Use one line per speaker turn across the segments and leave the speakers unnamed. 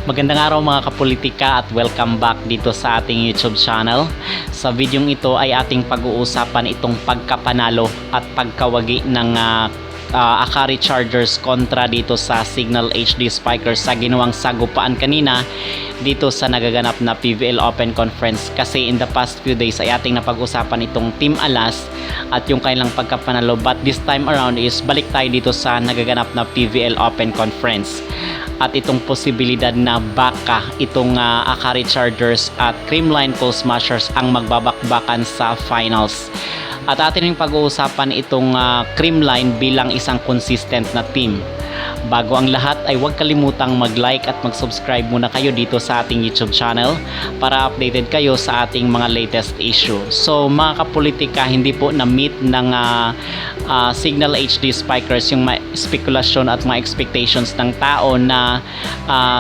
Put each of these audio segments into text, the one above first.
Magandang araw mga kapolitika at welcome back dito sa ating YouTube channel. Sa videong ito ay ating pag-uusapan itong pagkapanalo at pagkawagi ng Akari Chargers kontra dito sa Signal HD Spikers sa ginawang sagupaan kanina dito sa nagaganap na PVL Open Conference. Kasi in the past few days ay ating napag-usapan itong Team Alas at yung kanilang pagkapanalo, but this time around is balik tayo dito sa nagaganap na PVL Open Conference at itong posibilidad na baka itong Akari Chargers at Creamline Coal Smashers ang magbabakbakan sa finals. At atin yung pag-uusapan itong Creamline bilang isang consistent na team. Bago ang lahat ay huwag kalimutang mag-like at mag-subscribe muna kayo dito sa ating YouTube channel para updated kayo sa ating mga latest issue. So mga kapolitika, hindi po na-meet ng Signal HD Spikers yung spekulasyon at mga expectations ng tao na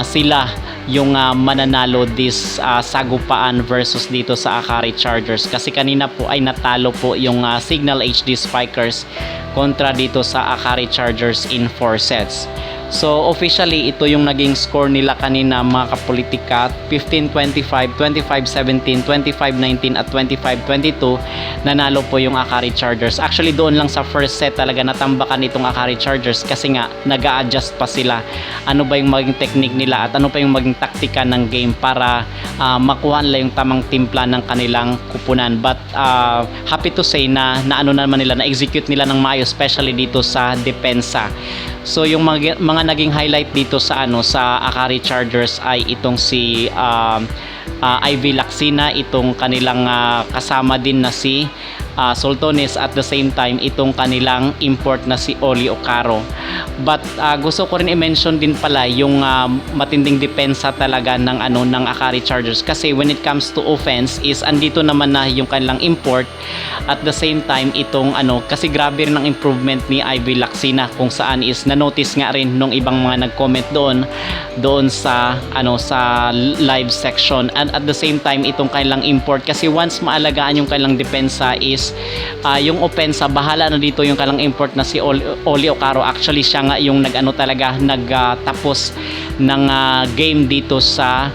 sila yung mananalo this sagupaan versus dito sa Akari Chargers, kasi kanina po ay natalo po yung Signal HD Spikers kontra dito sa Akari Chargers in 4 sets. So officially ito yung naging score nila kanina mga kapolitika: 15-25, 25-17, 25-19 at 25-22. Nanalo po yung Akari Chargers. Actually doon lang sa first set talaga natambakan itong Akari Chargers kasi nga nag-a-adjust pa sila. Ano ba yung maging technique nila at ano pa yung maging taktika ng game para makuha nila yung tamang timpla ng kanilang kupunan. But happy to say na ano naman nila, na-execute nila ng maayos, especially dito sa depensa. So yung mga naging highlight dito sa sa Akari Chargers ay itong si Ivy Lacsina, itong kanilang kasama din na si Sultones, at the same time itong kanilang import na si Oli Ocaro. But gusto ko rin i-mention din pala yung matinding depensa talaga ng ng Akari Chargers, kasi when it comes to offense is andito naman na yung kanilang import, at the same time itong kasi grabe rin ang improvement ni Ivy Lacsina, kung saan is na-notice nga rin nung ibang mga nag-comment doon sa sa live section. And at the same time itong kanilang import, kasi once maalagaan yung kanilang depensa is yung opensa, bahala na dito yung kanilang import na si Oli Ocaro. Actually siya nga yung nagtapos ng game dito sa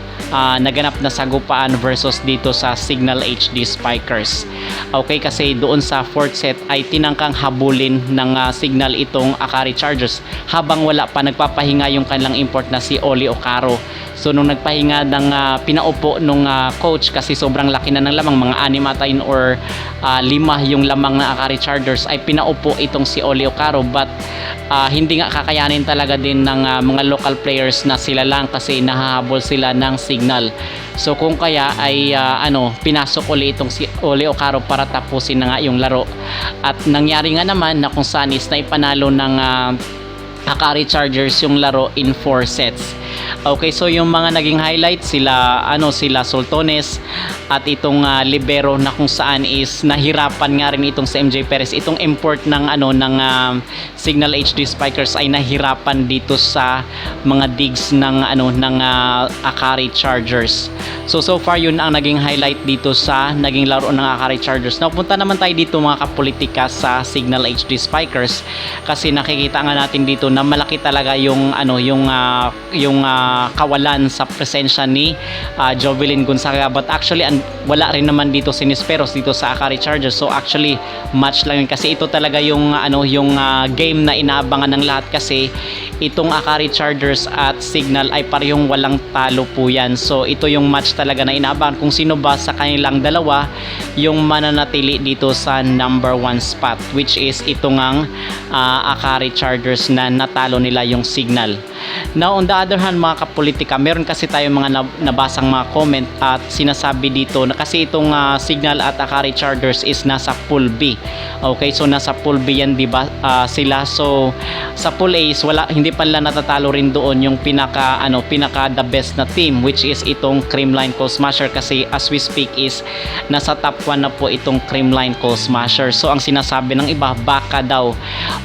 naganap na sagupaan versus dito sa Signal HD Spikers. Okay, kasi doon sa fourth set ay tinangkang habulin ng Signal itong Akari Chargers habang wala pa nagpapahinga yung kanilang import na si Oli Ocaro. So nung nagpahinga ng pinaupo nung coach, kasi sobrang laki na ng lamang, mga 6 or 5 yung lamang ng Akari Chargers, ay pinaupo itong si Oli Ocaro. But hindi nga kakayanin talaga din ng mga local players na sila lang, kasi nahahabol sila ng Signal. So kung kaya ay pinasok uli itong si Oli Ocaro para tapusin na nga yung laro. At nangyari nga naman na kung saan is na ipanalo ng Akari Chargers yung laro in 4 sets. Okay, so yung mga naging highlight sila Sultones at itong libero, na kung saan is nahirapan nga rin itong si MJ Perez. Itong import ng Signal HD Spikers ay nahirapan dito sa mga digs ng Akari Chargers. So far yun ang naging highlight dito sa naging laro ng Akari Chargers. Napunta naman tayo dito mga kapolitika sa Signal HD Spikers, kasi nakikita nga natin dito na malaki talaga yung kawalan sa presensya ni Jovelyn Gonzaga. But actually wala rin naman dito si Nisperos dito sa Akari Chargers. So actually match lang yun, kasi ito talaga yung game na inaabangan ng lahat, kasi itong Akari Chargers at Signal ay parehong walang talo po yan. So ito yung match talaga na inaabangan, kung sino ba sa kanilang dalawa yung mananatili dito sa number 1 spot, which is itong Akari Chargers na natalo nila yung Signal. Now on the other hand mga kapolitika, meron kasi tayo mga nabasang mga comment at sinasabi dito na kasi itong Signal at Akari Chargers is nasa pool B. Okay, so nasa pool B yan, diba sila? So sa pool A is hindi pa nila natatalo rin doon yung pinaka the best na team, which is itong Creamline Coal Smasher, kasi as we speak is nasa top 1 na po itong Creamline Coal Smasher. So ang sinasabi ng iba, baka daw,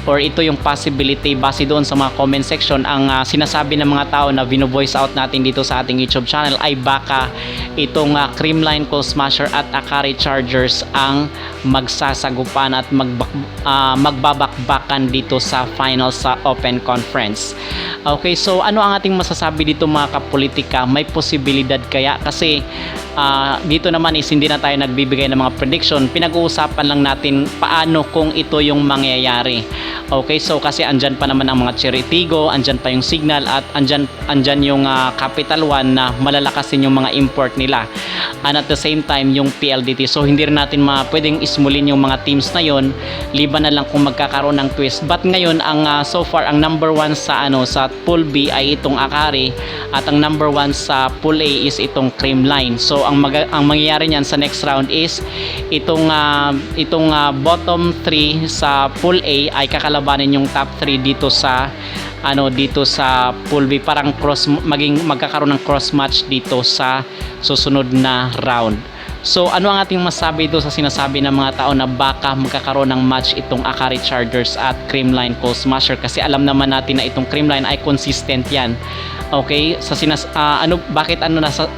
or ito yung possibility base doon sa mga comment section, ang sinasabi ng mga tao na bino-voice out natin dito sa ating YouTube channel ay baka itong Creamline, Cold Smasher at Akari Chargers ang magsasagupan at magbabakbakan dito sa final sa Open Conference. Okay, so ano ang ating masasabi dito mga kapolitika? May posibilidad kaya? Kasi dito naman is hindi na tayo nagbibigay ng mga prediction. Pinag-uusapan lang natin paano kung ito yung mangyayari. Okay, so kasi andyan pa naman ang mga Cherry Tigo, andyan pa yung Signal at andyan yung Capital One na malalakasin yung mga import nila. And at the same time yung PLDT. So hindi rin natin pwedeng ismulin yung mga teams na yon, liban na lang kung magkakaroon ng twist. But ngayon ang so far ang number 1 sa sa Pool B ay itong Akari at ang number 1 sa Pool A is itong Creamline. So ang mangyayari niyan sa next round is itong bottom 3 sa Pool A ay kakalabanin yung top 3 dito sa Pool B, parang magkakaroon ng cross match dito sa susunod na round. So ano ang ating masabi dito sa sinasabi ng mga tao na baka magkakaroon ng match itong Akari Chargers at Creamline Cold Smasher? Kasi alam naman natin na itong Creamline ay consistent yan. Okay, sa bakit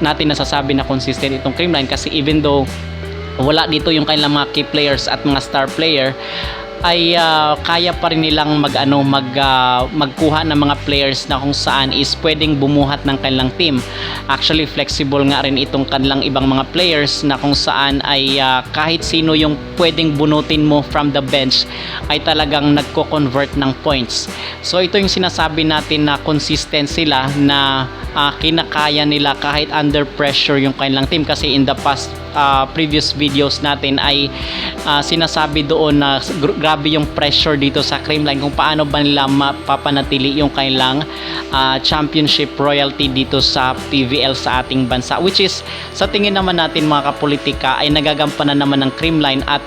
natin nasasabi na consistent itong Creamline? Kasi even though wala dito yung kanilang mga key players at mga star player, ay kaya pa rin nilang magkuha ng mga players na kung saan is pwedeng bumuhat ng kanilang team. Actually flexible nga rin itong kanilang ibang mga players na kung saan ay kahit sino yung pwedeng bunutin mo from the bench ay talagang nagko-convert ng points. So ito yung sinasabi natin na consistent sila, na kinakaya nila kahit under pressure yung kanilang team. Kasi in the past previous videos natin ay sinasabi doon na grabe yung pressure dito sa Creamline kung paano ba nila mapapanatili yung kanilang championship royalty dito sa PVL sa ating bansa, which is sa tingin naman natin mga kapolitika ay nagagampanan naman ng Creamline. At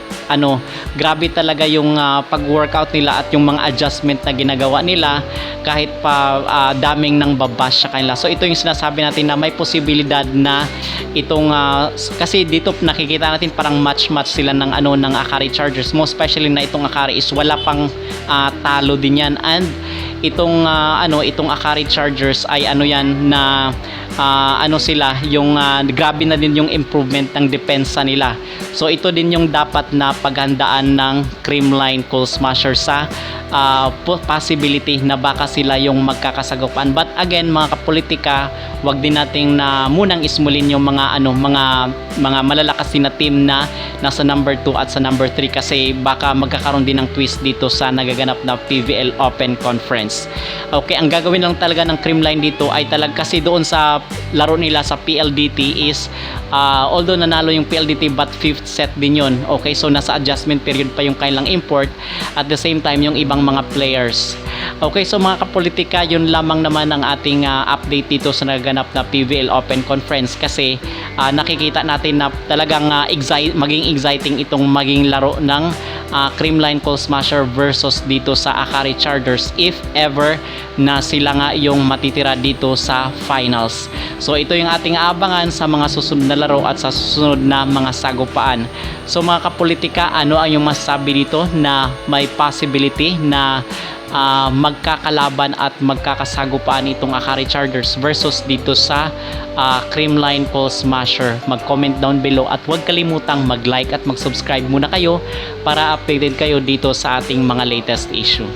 grabe talaga yung pag-workout nila at yung mga adjustment na ginagawa nila kahit pa daming nang babash sa kanila. So ito yung sinasabi natin na may posibilidad na itong kasi dito nakikita natin parang match sila ng ng Akari Chargers, most especially na itong Akari is wala pang talo din yan. And itong Akari Chargers ay yan na sila yung grabe na din yung improvement ng depensa nila. So ito din yung dapat na paghandaan ng Creamline Cold Smasher sa possibility na baka sila yung magkakasagupan. But again mga kapolitika, wag din nating na munang ismulin yung mga mga malalakas na team na nasa number 2 at sa number 3, kasi baka magkakaroon din ng twist dito sa nagaganap na PVL Open Conference. Okay, ang gagawin lang talaga ng Creamline dito ay kasi doon sa laro nila sa PLDT is although nanalo yung PLDT but 5th set din yun. Okay, so nasa adjustment period pa yung kailang import, at the same time yung ibang mga players. Okay, so mga kapolitika, yun lamang naman ang ating update dito sa nagaganap na PVL Open Conference. Kasi nakikita natin na talagang maging exciting itong maging laro ng Creamline Cold Smasher versus dito sa Akari Chargers if ever na sila nga yung matitira dito sa finals. So ito yung ating aabangan sa mga susunod na laro at sa susunod na mga sagupaan. So mga kapolitika, ano ang yung masasabi dito na may possibility na magkakalaban at magkakasagupaan itong Akari Chargers versus dito sa Creamline Cold Smasher? Mag-comment down below at huwag kalimutang mag-like at mag-subscribe muna kayo para updated kayo dito sa ating mga latest issue.